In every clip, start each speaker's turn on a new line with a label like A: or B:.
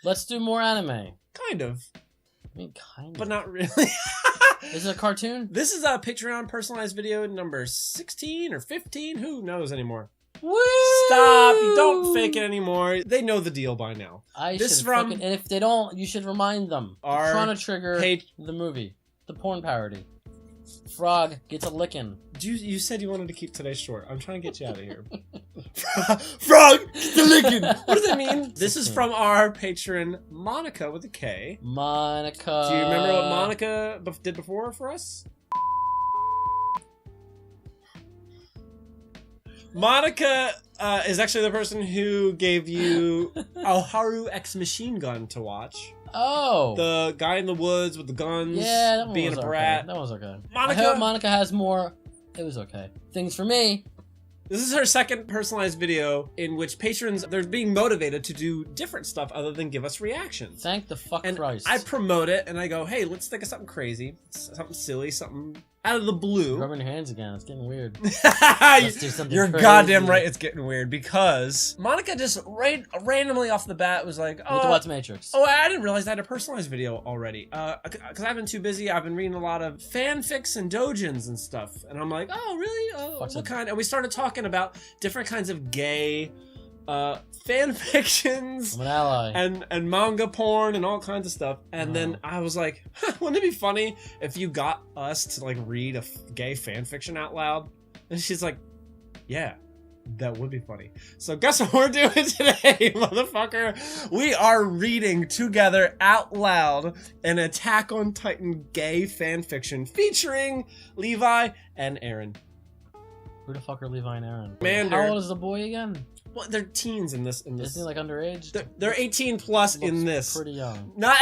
A: Let's do more anime.
B: Kind of.
A: I mean, kind of.
B: But not really.
A: Is it a cartoon?
B: This is a Patreon personalized video number 16 or 15. Who knows anymore?
A: Woo!
B: Stop. You don't fake it anymore. They know the deal by now.
A: This from... and if they don't, you should remind them.
B: Our
A: Chrono Trigger, the movie. The porn parody. Frog gets a licking.
B: You said you wanted to keep today short. I'm trying to get you out of here. Frog gets a licking. What does that mean? This is from our patron, Monica with a K.
A: Monica.
B: Do you remember what Monica did before for us? Monica is actually the person who gave you Oharu X Machine Gun to watch.
A: Oh.
B: The guy in the woods with the guns,
A: yeah, that one
B: being
A: was
B: a brat.
A: Okay. That was okay.
B: Monica,
A: I hope Monica has more. It was okay. Things for me.
B: This is her second personalized video in which patrons, they're being motivated to do different stuff other than give us reactions.
A: Thank the fuck
B: and
A: Christ.
B: I promote it and I go, hey, let's think of something crazy, something silly, something out of the blue.
A: You're rubbing your hands again. It's getting weird. Let's do something
B: You're
A: crazy.
B: goddamn right. It's getting weird because Monica just randomly off the bat was like,
A: "Oh, what's Matrix?"
B: Oh, I didn't realize I had a personalized video already. Because I've been too busy. I've been reading a lot of fanfics and dojins and stuff, and I'm like, oh, really? What kind? And we started talking about different kinds of gay fan fictions.
A: I'm an ally.
B: And manga porn and all kinds of stuff. And then I was like, wouldn't it be funny if you got us to like read a gay fan fiction out loud? And she's like, yeah, that would be funny. So guess what we're doing today, motherfucker? We are reading together out loud an Attack on Titan gay fan fiction featuring Levi and Eren.
A: Who the fuck are Levi and Eren?
B: Mander.
A: How old is the boy again?
B: Well, they're teens in this.
A: Isn't he like underage?
B: They're 18 plus in this.
A: Pretty young.
B: Not.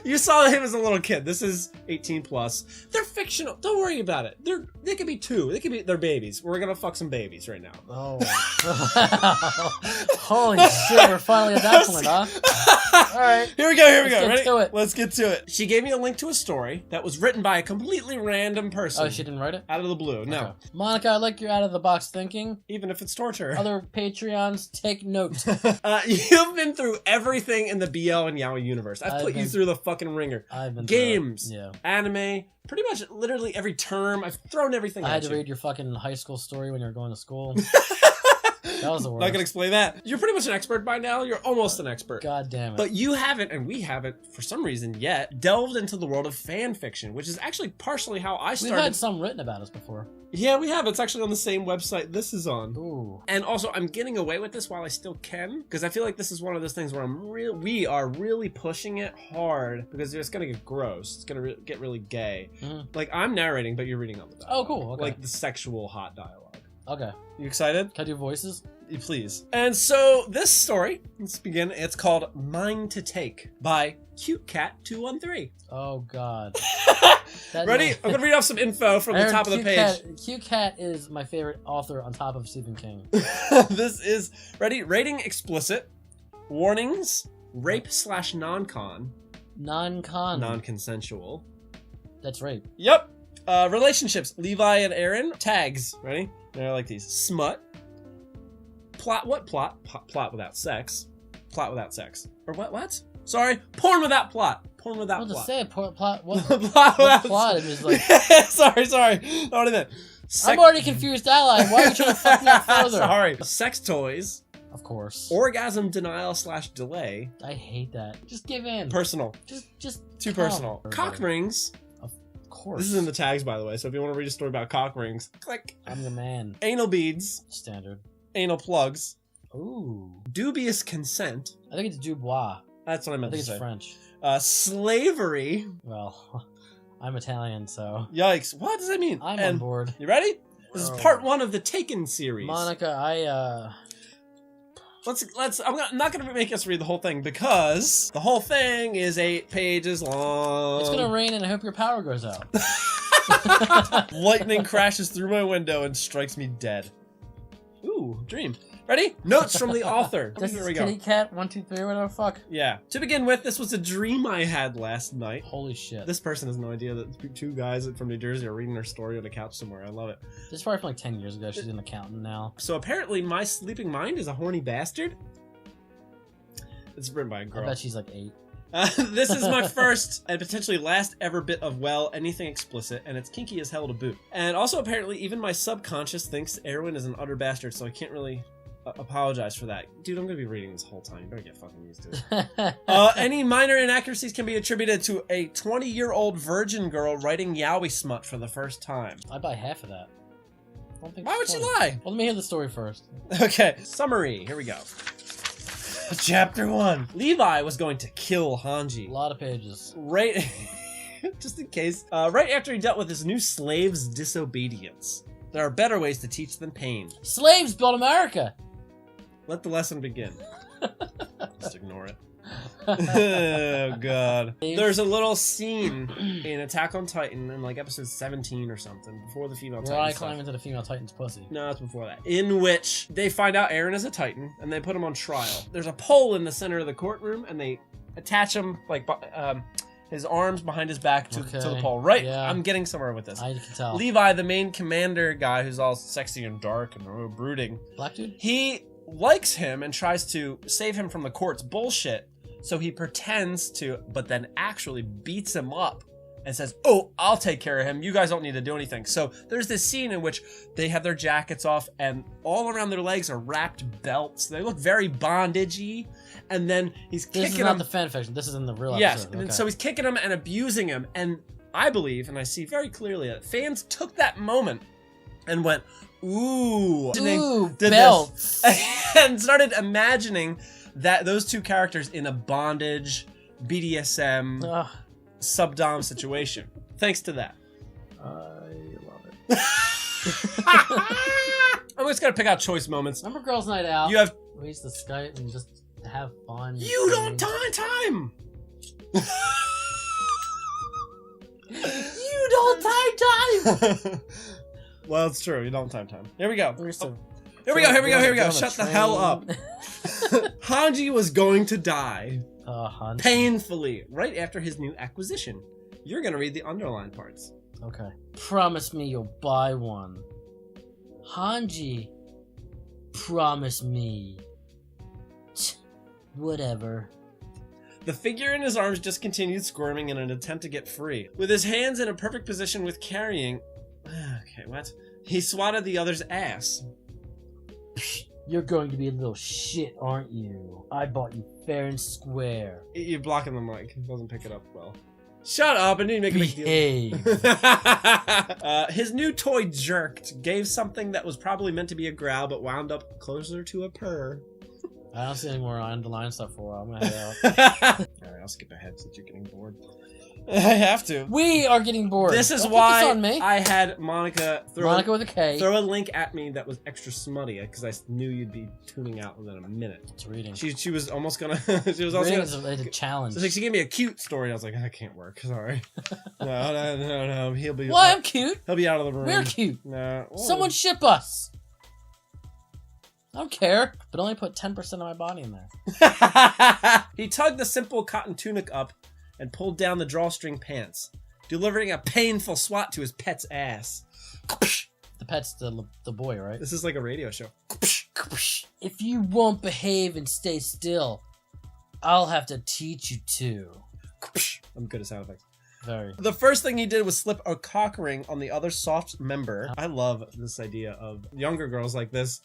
B: You saw him as a little kid. This is 18 plus. They're fictional. Don't worry about it. They could be two. They're babies. We're gonna fuck some babies right now.
A: Oh. Holy shit! We're finally at that point, huh? All right.
B: Here we go. Ready?
A: Let's get to it.
B: She gave me a link to a story that was written by a completely random person.
A: Oh, she didn't write it?
B: Out of the blue. No.
A: Okay. Monica, I like your out of the box thinking.
B: Even if it's torture.
A: Other Patreons, take note.
B: You've been through everything in the BL and Yaoi universe. I've put you through the fucking ringer.
A: I've been
B: games,
A: yeah,
B: anime, pretty much literally every term. I've thrown everything at you.
A: I had to read your fucking high school story when you were going to school. That was the worst.
B: Not gonna explain that. You're pretty much an expert by now. You're almost an expert.
A: God damn it.
B: But you haven't, and we haven't, for some reason yet, delved into the world of fan fiction, which is actually partially how I started.
A: We've had some written about us before.
B: Yeah, we have. It's actually on the same website this is on.
A: Ooh.
B: And also, I'm getting away with this while I still can, because I feel like this is one of those things where we are really pushing it hard, because it's gonna get gross. It's gonna get really gay.
A: Mm-hmm.
B: Like, I'm narrating, but you're reading on the dialogue.
A: Oh, cool. Okay.
B: Like the sexual hot dialogue.
A: Okay.
B: You excited?
A: Can I do voices?
B: Please. And so this story, let's begin. It's called Mine to Take by Cute Cat 213.
A: Oh God.
B: Ready? I'm gonna read off some info from the top of the page.
A: Cute Cat is my favorite author on top of Stephen King.
B: This is ready. Rating explicit. Warnings: rape/non-con.
A: Non-con.
B: Non-consensual.
A: That's rape.
B: Yep. Relationships: Levi and Eren. Tags. Ready? I like these. Smut. Plot. What plot? Plot without sex. Plot without sex. Or what? Sorry. Porn without plot. Porn without plot.
A: Well, just say it. Plot. What?
B: Plot without
A: plot? It was like.
B: Sorry. Not what I meant.
A: I'm already confused, ally. Why are you trying to fuck me up further?
B: Sorry. Sex toys.
A: Of course.
B: Orgasm denial/delay.
A: I hate that. Just give in.
B: Personal.
A: Just
B: too personal. Cock rings.
A: Of course.
B: This is in the tags, by the way. So if you want to read a story about cock rings, click.
A: I'm the man.
B: Anal beads.
A: Standard.
B: Anal plugs.
A: Ooh.
B: Dubious consent.
A: I think it's Dubois.
B: That's what I meant to say.
A: I think it's
B: French.
A: French.
B: Slavery.
A: Well, I'm Italian, so.
B: Yikes. What does that mean?
A: I'm on board.
B: You ready? This is part 1 of the Taken series.
A: Monica,
B: I'm not gonna make us read the whole thing because the whole thing is 8 pages long.
A: It's gonna rain and I hope your power goes out.
B: Lightning crashes through my window and strikes me dead. Ooh, dream. Ready? Notes from the author.
A: This
B: Here
A: is
B: we go.
A: Kitty Cat 1, 2, 3, whatever the fuck.
B: Yeah. To begin with, this was a dream I had last night.
A: Holy shit.
B: This person has no idea that 2 guys from New Jersey are reading their story on a couch somewhere. I love it.
A: This is probably from like 10 years ago. She's an accountant now.
B: So apparently my sleeping mind is a horny bastard. It's written by a
A: I
B: girl.
A: bet she's like 8.
B: This is my first and potentially last ever bit of, well, anything explicit, and it's kinky as hell to boot. And also, apparently, even my subconscious thinks Erwin is an utter bastard, so I can't really apologize for that. Dude, I'm gonna be reading this whole time. You better get fucking used to it. Any minor inaccuracies can be attributed to a 20-year-old virgin girl writing yaoi smut for the first time.
A: I buy half of that. I don't think
B: Why would
A: it's
B: you
A: funny.
B: lie?
A: Well, let me hear the story first.
B: Okay, summary. Here we go. Chapter 1. Levi was going to kill Hanji.
A: A lot of pages.
B: Right, just in case. Right after he dealt with his new slave's disobedience. There are better ways to teach than pain.
A: Slaves built America!
B: Let the lesson begin. Just ignore it. Oh god. There's a little scene in Attack on Titan in like episode 17 or something before the female
A: Where I
B: Titan
A: climb
B: stuff.
A: into the female Titan's pussy.
B: No, it's before that. In which they find out Eren is a Titan and they put him on trial. There's a pole in the center of the courtroom and they attach him like his arms behind his back to the pole. Right?
A: Yeah.
B: I'm getting somewhere with this.
A: I can tell.
B: Levi, the main commander guy who's all sexy and dark and brooding.
A: Black dude?
B: He likes him and tries to save him from the court's bullshit. So he pretends to, but then actually beats him up and says, "Oh, I'll take care of him. You guys don't need to do anything." So there's this scene in which they have their jackets off and all around their legs are wrapped belts. They look very bondage-y. And then he's kicking
A: This is
B: him.
A: not the fanfiction. This is in the real
B: Yes,
A: episode.
B: and so he's kicking him and abusing him. And I believe, and I see very clearly that fans took that moment and went, "Ooh,
A: Ooh,
B: did
A: belts."
B: this," and started imagining that those two characters in a bondage, BDSM,
A: Ugh,
B: subdom situation. Thanks to that.
A: I love it.
B: I'm just gonna pick out choice moments.
A: Remember Girls' Night Out?
B: You have.
A: We used to Skype and just have fun.
B: You don't time.
A: You don't time.
B: Well, it's true. You don't time. Here we go.
A: We used to
B: Here we go.
A: Get on a
B: Shut the hell up. Hanji was going to die
A: Hanji.
B: painfully right after his new acquisition. You're gonna read the underlined parts.
A: Okay. Promise me you'll buy one. Hanji. Promise me. Whatever.
B: The figure in his arms just continued squirming in an attempt to get free. With his hands in a perfect position with carrying... Okay, what? He swatted the other's ass.
A: You're going to be a little shit, aren't you? I bought you fair and square.
B: You're blocking the mic. He doesn't pick it up well. Shut up, I need to make a big deal.
A: Behave.
B: His new toy jerked, gave something that was probably meant to be a growl, but wound up closer to a purr.
A: I don't see any more underline stuff for a while. I'm gonna head out.
B: Alright, I'll skip ahead since you're getting bored. I have to.
A: We are getting bored.
B: This is
A: Don't put
B: why
A: this on me.
B: I had Monica
A: Monica with a K.
B: throw a link at me that was extra smutty because I knew you'd be tuning out within a minute.
A: It's reading.
B: She was almost gonna. She was also
A: Reading
B: gonna.
A: is a challenge.
B: So she gave me a cute story. I was like, that can't work. Sorry. No. He'll be.
A: Well, I'm cute.
B: He'll be out of the room.
A: We're cute.
B: No.
A: Someone ship us. I don't care, but only put 10% of my body in there.
B: He tugged the simple cotton tunic up and pulled down the drawstring pants, delivering a painful swat to his pet's ass.
A: The pet's the boy, right?
B: This is like a radio show.
A: If you won't behave and stay still, I'll have to teach you to.
B: I'm good at sound effects.
A: Very.
B: The first thing he did was slip a cock ring on the other soft member. I love this idea of younger girls like this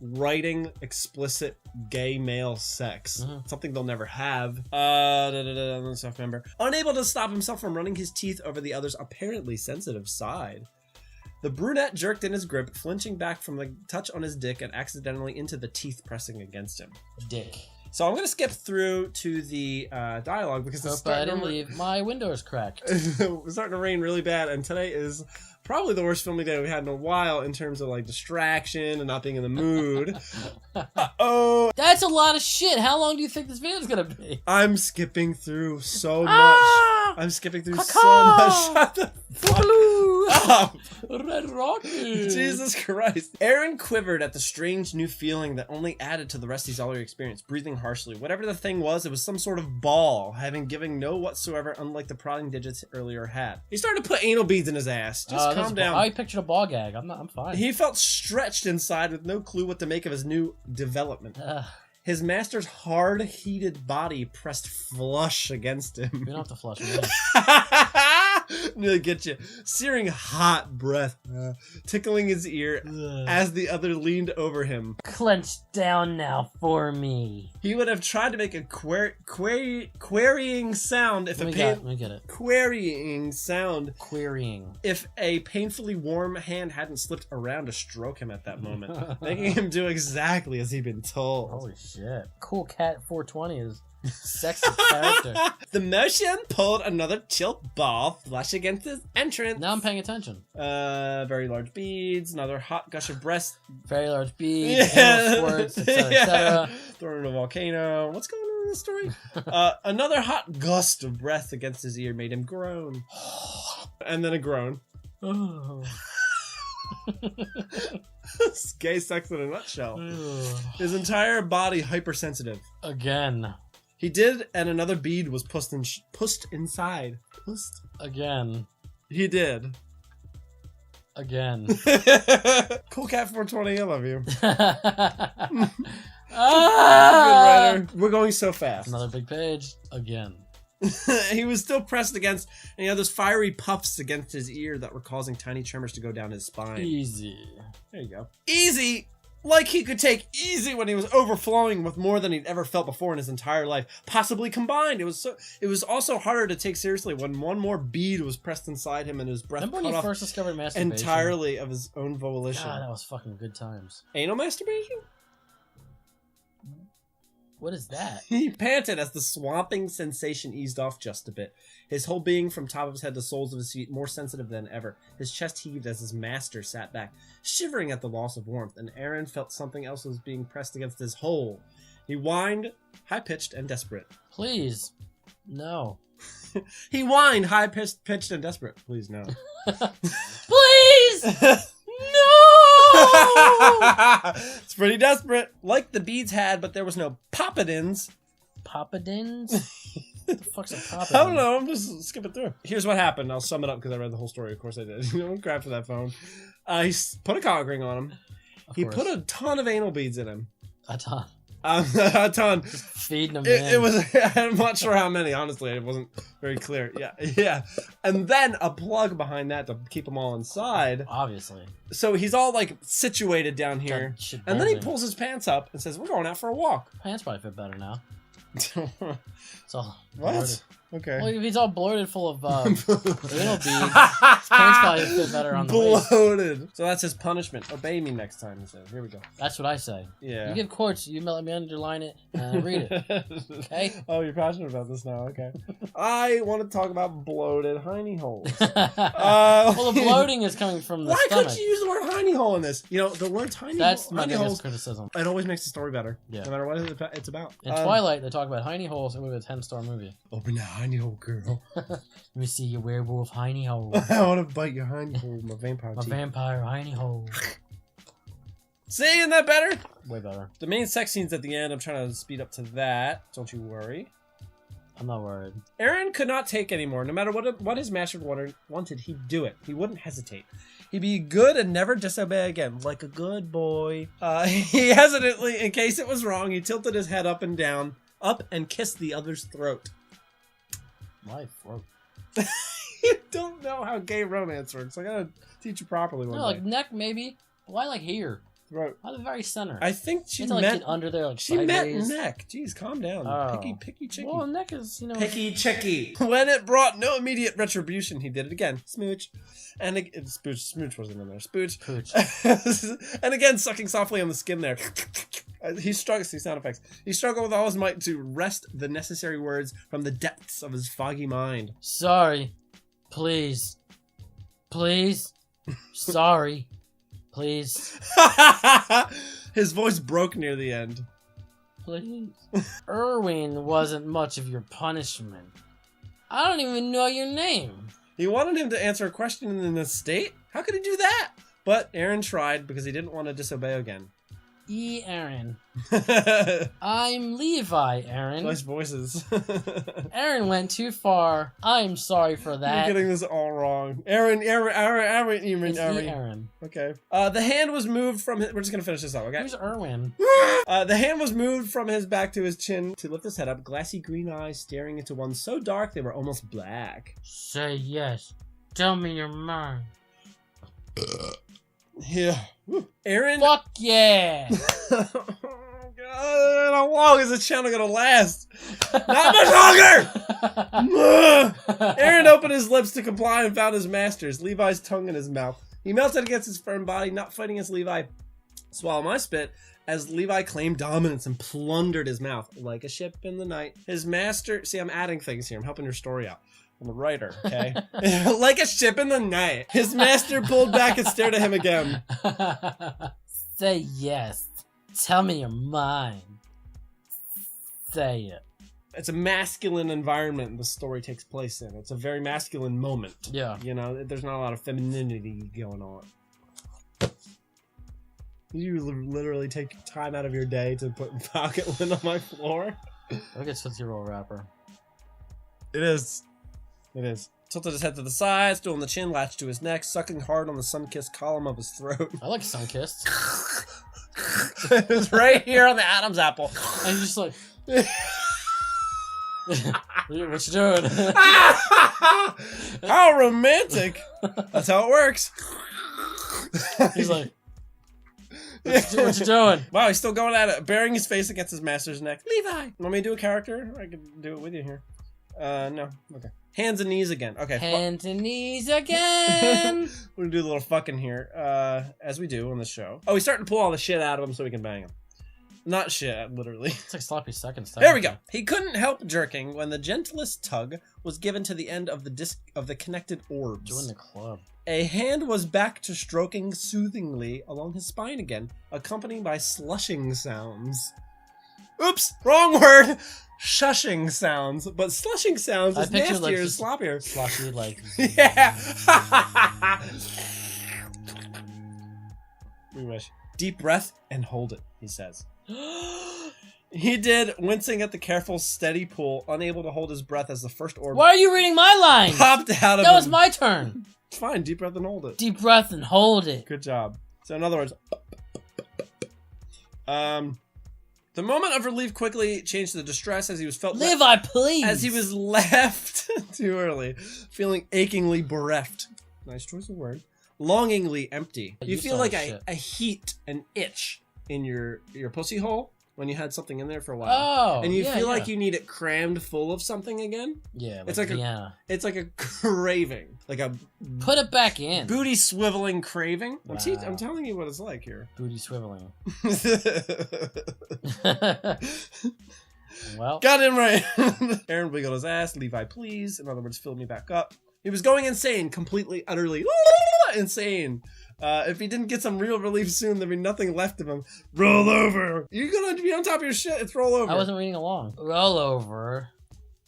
B: writing explicit gay male sex. Something they'll never have. Soft member. Unable to stop himself from running his teeth over the other's apparently sensitive side. The brunette jerked in his grip, flinching back from the touch on his dick and accidentally into the teeth pressing against him.
A: Dick.
B: So I'm going to skip through to the dialogue because it's
A: Hope I
B: starting
A: didn't
B: to
A: leave. My window's cracked.
B: it's starting to rain really bad, and today is probably the worst filming day we've had in a while in terms of like distraction and not being in the mood. Uh-oh.
A: That's a lot of shit. How long do you think this video's gonna be?
B: I'm skipping through so much.
A: Ah!
B: I'm skipping through so much. Shut the fuck up.
A: Red Rocket.
B: Jesus Christ. Eren quivered at the strange new feeling that only added to the rest of his already experience, breathing harshly. Whatever the thing was, it was some sort of ball, having given no whatsoever, unlike the prodding digits earlier had. He started to put anal beads in his ass. Just calm down.
A: I pictured a ball gag. I'm fine.
B: He felt stretched inside with no clue what to make of his new development. His master's hard-heated body pressed flush against him.
A: We don't have to flush me.
B: Really get you. Searing hot breath tickling his ear as the other leaned over him.
A: Clench down now for me.
B: He would have tried to make a querying sound if
A: Let me get it.
B: Querying sound.
A: Querying.
B: If a painfully warm hand hadn't slipped around to stroke him at that moment, making him do exactly as he'd been told.
A: Holy shit. Cool Cat 420 is sexy character.
B: The motion pulled another tilt ball flush against his entrance.
A: Now I'm paying attention.
B: Very large beads, another hot gush of breath.
A: Very large beads, anal squirts, etc., etc.
B: Thrown in a volcano. What's going on in this story? Another hot gust of breath against his ear made him groan. And then a groan.
A: Oh.
B: Gay sex in a nutshell. His entire body hypersensitive.
A: Again.
B: He did, and another bead was pushed inside. Pushed.
A: Again.
B: He did.
A: Again.
B: Cool Cat 420, I love you.
A: Ah!
B: Good writer. We're going so fast.
A: Another big page. Again.
B: He was still pressed against, and he had those fiery puffs against his ear that were causing tiny tremors to go down his spine.
A: Easy.
B: There you go. Easy! Like he could take easy when he was overflowing with more than he'd ever felt before in his entire life, possibly combined. It was also harder to take seriously when one more bead was pressed inside him and his breath
A: Remember
B: cut
A: when you
B: off
A: first discovered masturbation?
B: entirely of his own volition.
A: God, that was fucking good times.
B: Anal masturbation?
A: What is that?
B: He panted as the swamping sensation eased off just a bit. His whole being from top of his head to soles of his feet more sensitive than ever. His chest heaved as his master sat back, shivering at the loss of warmth, and Eren felt something else was being pressed against his hole. He whined, high-pitched and desperate.
A: Please. No.
B: He whined, high-pitched and desperate. Please, no.
A: Please! No!
B: It's pretty desperate. Like the beads had, but there was no poppadins.
A: Poppadins? What the fuck's a poppadin?
B: I don't know. I'm just skipping through. Here's what happened. I'll sum it up because I read the whole story. Of course I did. Don't grab for that phone. He put a cock ring on him. He put a ton of anal beads in him.
A: A ton.
B: A ton.
A: Just feeding them
B: It was, I'm not sure how many, honestly. It wasn't very clear. Yeah. And then a plug behind that to keep them all inside.
A: Obviously.
B: So he's all like situated down here. And then he pulls his pants up and says, "We're going out for a walk."
A: Pants probably fit better now. It's all
B: What?
A: bloated.
B: Okay.
A: Well, if he's all bloated full of anal beads, his pants probably fit better on the waist.
B: Bloated. So that's his punishment. Obey me next time, he says. Here we go.
A: That's what I say.
B: Yeah.
A: You give quotes, you let me underline it, and I read it. Okay?
B: Oh, you're passionate about this now. Okay. I want to talk about bloated hiney holes.
A: Well, the bloating is coming from the
B: Why
A: stomach.
B: couldn't you use the word hiney hole in this? You know, the word hiney
A: That's my
B: hiney
A: biggest
B: holes,
A: criticism.
B: it always makes the story better.
A: Yeah.
B: No matter what it's about.
A: In Twilight, they talk about hiney holes, and we have a 10-star movie.
B: Open that hiney hole, girl.
A: Let me see your werewolf hiney hole.
B: I want to bite your hiney hole, my vampire
A: My
B: teeth.
A: vampire hiney hole.
B: See, isn't that better?
A: Way better.
B: The main sex scene's at the end. I'm trying to speed up to that. Don't you worry.
A: I'm not worried.
B: Eren could not take anymore. No matter what his master wanted, he'd do it. He wouldn't hesitate. He'd be good and never disobey again, like a good boy. He hesitantly, in case it was wrong, he tilted his head up and down, up and kissed the other's throat.
A: My throat.
B: You don't know how gay romance works. I gotta teach you properly one
A: No,
B: day.
A: like neck maybe. Why like here?
B: Throat.
A: Why the very center?
B: I think she
A: It's like
B: meant
A: get under there, like
B: she meant
A: sideways.
B: neck. Jeez, calm down.
A: Oh.
B: Picky chicky.
A: Well, neck is,
B: Picky chicky. When it brought no immediate retribution, he did it again. Smooch. And smooch wasn't in there. Spooch.
A: Pooch.
B: And again, sucking softly on the skin there. He struggled, see sound effects. He struggled with all his might to wrest the necessary words from the depths of his foggy mind.
A: Sorry. Please. Please. Sorry. Please.
B: His voice broke near the end.
A: Please. Erwin wasn't much of your punishment. I don't even know your name.
B: He wanted him to answer a question in this state? How could he do that? But Eren tried because he didn't want to disobey again.
A: Eren. I'm Levi, Eren.
B: Nice voices.
A: Eren went too far. I'm sorry for that.
B: You're getting this all wrong. Eren, you mean
A: It's
B: Eren.
A: Eren.
B: Okay. The hand was moved from his... We're just gonna finish this up, okay?
A: Who's Erwin?
B: The hand was moved from his back to his chin to lift his head up, glassy green eyes staring into one so dark they were almost black.
A: Say yes. Tell me your mind.
B: Yeah. Eren...
A: Fuck yeah!
B: Oh, God, how long is this channel gonna last? Not much longer! Eren opened his lips to comply and found his master's, Levi's tongue in his mouth. He melted against his firm body, not fighting as Levi. Swallow my spit, as Levi claimed dominance and plundered his mouth like a ship in the night. His master... See, I'm adding things here. I'm helping your story out. I'm a writer, okay? Like a ship in the night. His master pulled back and stared at him again.
A: Say yes. Tell me your mind. Say it.
B: It's a masculine environment the story takes place in. It's a very masculine moment.
A: Yeah.
B: You know, there's not a lot of femininity going on. You literally take time out of your day to put pocket lint on my floor?
A: I think it's Tootsie Roll wrapper.
B: It is. It is. Tilted his head to the side, stool on the chin, latched to his neck, sucking hard on the sun-kissed column of his throat.
A: I like Sunkissed.
B: It was right here on the Adam's apple.
A: And he's just like... what you doing?
B: How romantic! That's how it works.
A: He's like... What you doing?
B: Wow, he's still going at it, burying his face against his master's neck. Levi! Want me to do a character? I can do it with you here. No. Okay. Hands and knees again. Okay.
A: Hands and knees again!
B: We're gonna do a little fucking here, as we do on the show. Oh, he's starting to pull all the shit out of him so we can bang him. Not shit, literally.
A: It's like sloppy seconds.
B: There we go. He couldn't help jerking when the gentlest tug was given to the end of the disc of the connected orbs.
A: Join the club.
B: A hand was back to stroking soothingly along his spine again, accompanied by slushing sounds. Oops, wrong word. Shushing sounds, but slushing sounds is nastier
A: like
B: and sloppier.
A: Sloshy, like...
B: Yeah. We wish. Deep breath and hold it, he says. He did, wincing at the careful, steady pull, unable to hold his breath as the first orb...
A: Why are you reading my lines?
B: ...popped out of him.
A: That was my turn.
B: It's fine, deep breath and hold it.
A: Deep breath and hold it.
B: Good job. So in other words... The moment of relief quickly changed to distress as he was felt...
A: Levi, please!
B: As he was left too early, feeling achingly bereft. Nice choice of word. Longingly empty. You feel like a heat, an itch in your pussy hole when you had something in there for a while.
A: Oh,
B: and you feel like you need it crammed full of something again.
A: Yeah,
B: it's like a craving, like a
A: put it back in.
B: Booty swiveling craving.
A: Wow.
B: I'm telling you what it's like here.
A: Booty swiveling. Well,
B: got him right. Eren wiggled his ass. Levi, please. In other words, filled me back up. He was going insane, completely, utterly insane. If he didn't get some real relief soon, there'd be nothing left of him. Roll over. You're gonna be on top of your shit. It's roll over.
A: I wasn't reading along. Roll over.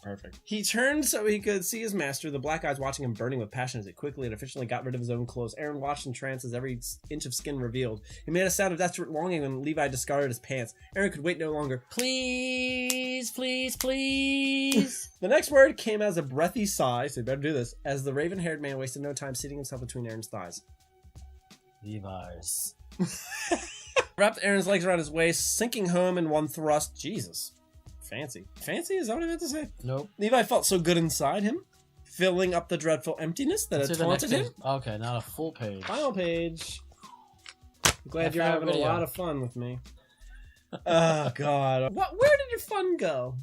B: Perfect. He turned so he could see his master, the black eyes watching him burning with passion as he quickly and efficiently got rid of his own clothes. Eren watched in trance as every inch of skin revealed. He made a sound of desperate longing when Levi discarded his pants. Eren could wait no longer.
A: Please, please, please.
B: The next word came as a breathy sigh, so you better do this, as the raven-haired man wasted no time seating himself between Eren's thighs.
A: Levi's.
B: Wrapped Eren's legs around his waist, sinking home in one thrust. Jesus. Fancy. Fancy? Is that what I meant to say?
A: Nope.
B: Levi felt so good inside him, filling up the dreadful emptiness that had taunted him.
A: Okay, not a full page.
B: Final page. I'm glad you're having a lot of fun with me. Oh, God. Where did your fun go?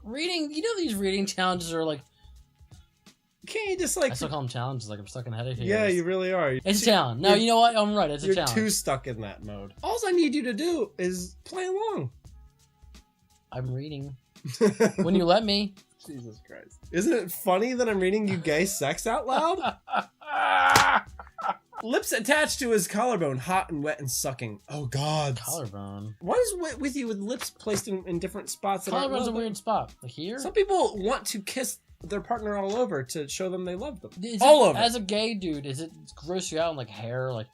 A: Reading, you know these reading challenges are like...
B: Can't you just like...
A: I still call them challenges, like I'm stuck in a headache.
B: Yeah, you really are.
A: It's a challenge. No, you know what? I'm right, it's a challenge.
B: You're too stuck in that mode. All I need you to do is play along.
A: I'm reading. When you let me.
B: Jesus Christ. Isn't it funny that I'm reading you gay sex out loud? Lips attached to his collarbone, hot and wet and sucking. Oh, God.
A: Collarbone?
B: What is with you with lips placed in different spots?
A: Collarbone's a weird spot. Like here?
B: Some people want to kiss their partner all over to show them they love them.
A: Over. As a gay dude, is it gross you out in like hair? Like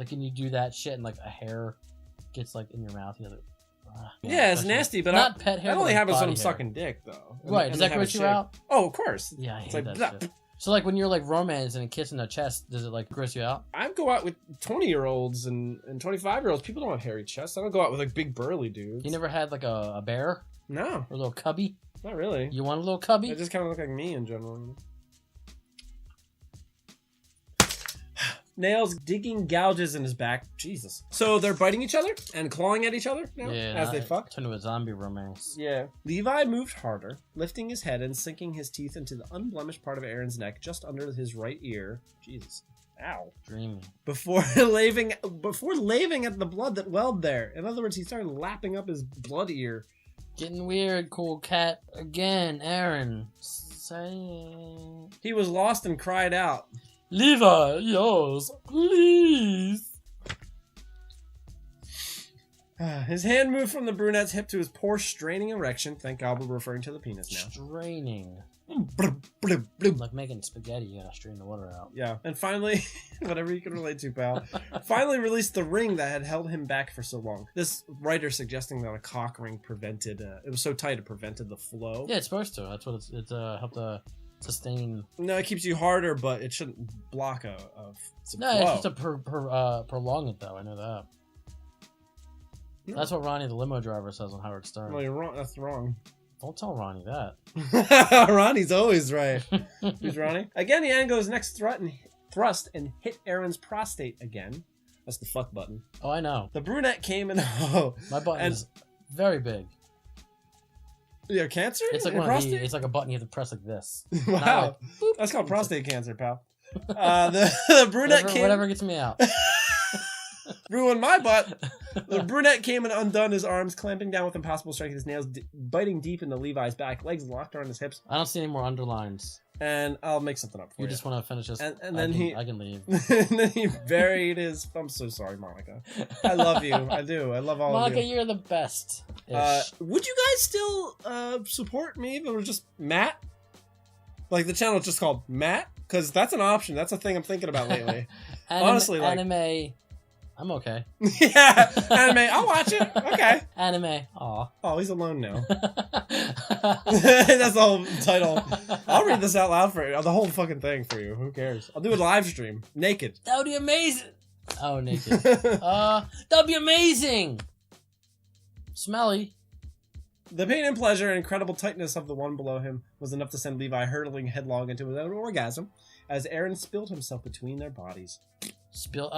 A: can you do that shit in like a hair gets like in your mouth. You know,
B: yeah, it's nasty, but
A: not pet hair.
B: That only
A: like
B: happens when
A: body
B: I'm
A: hair.
B: sucking dick, though.
A: Right? Does that gross you out?
B: Oh, of course.
A: Yeah, I hate
B: like,
A: that
B: blah.
A: shit. So like when you're like romancing and kissing their chest, does it like gross you out?
B: I go out with 20-year-olds and 25-year-olds. People don't have hairy chests. I don't go out with like big burly dudes.
A: You never had like a bear?
B: No.
A: Or a little cubby?
B: Not really.
A: You want a little cubby?
B: They just kind of look like me in general. You know? Nails digging gouges in his back. Jesus. So they're biting each other and clawing at each other now as they fuck?
A: Turned to a zombie romance.
B: Yeah. Levi moved harder, lifting his head and sinking his teeth into the unblemished part of Aaron's neck just under his right ear. Jesus. Ow.
A: Dreamy.
B: Before laving at the blood that welled there. In other words, he started lapping up his blood ear.
A: Getting weird, cool cat. Again, Aaron. Say...
B: He was lost and cried out.
A: Levi, yours, please.
B: His hand moved from the brunette's hip to his poor straining erection. Thank God we're referring to the penis now.
A: Straining. Like making spaghetti, you gotta strain the water out.
B: Yeah. And finally, whatever you can relate to, pal. Finally released the ring that had held him back for so long. This writer suggesting that a cock ring prevented, it was so tight it prevented the flow.
A: Yeah, it's supposed to. That's what it's helped sustain.
B: No, it keeps you harder, but it shouldn't block some flow.
A: It's just to prolong it, though. I know that. No. That's what Ronnie, the limo driver, says on Howard Stern.
B: No, you're wrong. That's wrong.
A: Don't tell Ronnie that.
B: Ronnie's always right. Who's Ronnie? Again, he angled his next thrust and hit Aaron's prostate again. That's the fuck button.
A: Oh, I know.
B: The brunette came in.
A: My button is very big.
B: You have cancer?
A: It's like it's like a button you have to press like this.
B: Wow.
A: Like, boop.
B: That's called prostate cancer, pal. The brunette came...
A: Whatever gets me out.
B: Ruined my butt. The brunette came and undone his arms, clamping down with impossible strength, his nails biting deep into Levi's back, legs locked around his hips.
A: I don't see any more underlines.
B: And I'll make something up for you.
A: You just want to finish this?
B: And then
A: I can leave.
B: And then he buried his... I'm so sorry, Monica. I love you. I do. I love all
A: Monica,
B: of you.
A: You're the best.
B: Would you guys still support me if it was just Matt? Like the channel's just called Matt? Because that's an option. That's a thing I'm thinking about lately. Honestly, like...
A: Anime... I'm okay.
B: Yeah, anime. I'll watch it. Okay.
A: Anime. Aw.
B: Oh, he's alone now. That's the whole title. I'll read this out loud for you. The whole fucking thing for you. Who cares? I'll do a live stream. Naked.
A: That would be amazing. Oh, naked. That would be amazing. Smelly.
B: The pain and pleasure and incredible tightness of the one below him was enough to send Levi hurtling headlong into his own orgasm as Aaron spilled himself between their bodies.
A: Spilled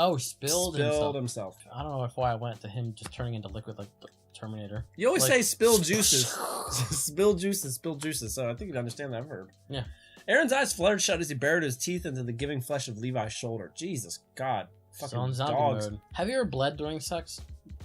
B: himself.
A: I don't know why I went to him just turning into liquid like the Terminator.
B: You always say spill juices. Spill juices. So I think you'd understand that verb.
A: Yeah.
B: Aaron's eyes fluttered shut as he buried his teeth into the giving flesh of Levi's shoulder. Jesus God. Fucking
A: on zombie
B: dogs.
A: mode. Have you ever bled during sex?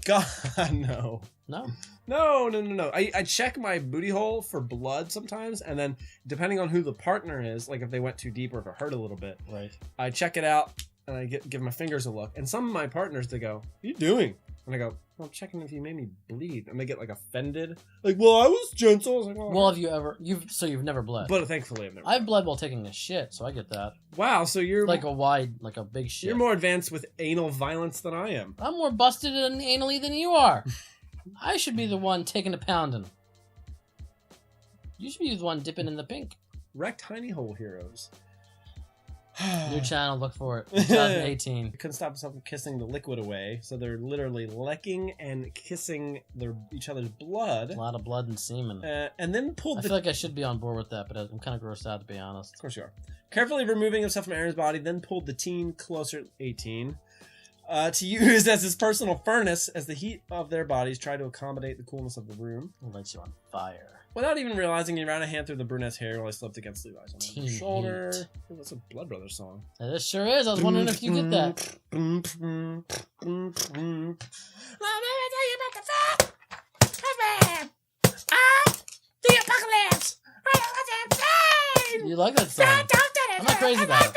B: God, no.
A: No?
B: No. I check my booty hole for blood sometimes, and then depending on who the partner is, like if they went too deep or if it hurt a little bit,
A: right?
B: I check it out and I give my fingers a look. And some of my partners, they go, "What are you doing?" And I go, "Well, I'm checking if you made me bleed." And they get like offended, like, "Well, I was gentle." I was like,
A: "Well, have you ever? You've never bled?"
B: But thankfully,
A: I've bled while taking a shit, so I get that.
B: Wow, so you're
A: like a big shit.
B: You're more advanced with anal violence than I am.
A: I'm more busted anally than you are. I should be the one taking a pounding. You should be the one dipping in the pink.
B: Wreck tiny hole heroes.
A: New channel, look for it. 2018.
B: Couldn't stop himself from kissing the liquid away, so they're literally licking and kissing each other's blood.
A: A lot of blood and semen.
B: And then pulled.
A: I feel like I should be on board with that, but I'm kind of grossed out, to be honest.
B: Of course you are. Carefully removing himself from Aaron's body, then pulled the teen closer, 18, to use as his personal furnace as the heat of their bodies tried to accommodate the coolness of the room.
A: It lights you on fire.
B: Without even realizing, he ran a hand through the brunette's hair while he slipped against Levi's on his shoulder. Ooh, that's a Blood Brothers song.
A: This sure is. I was wondering if you get that.
B: Let me tell you about the the apocalypse.
A: You like that song? I'm not crazy about it.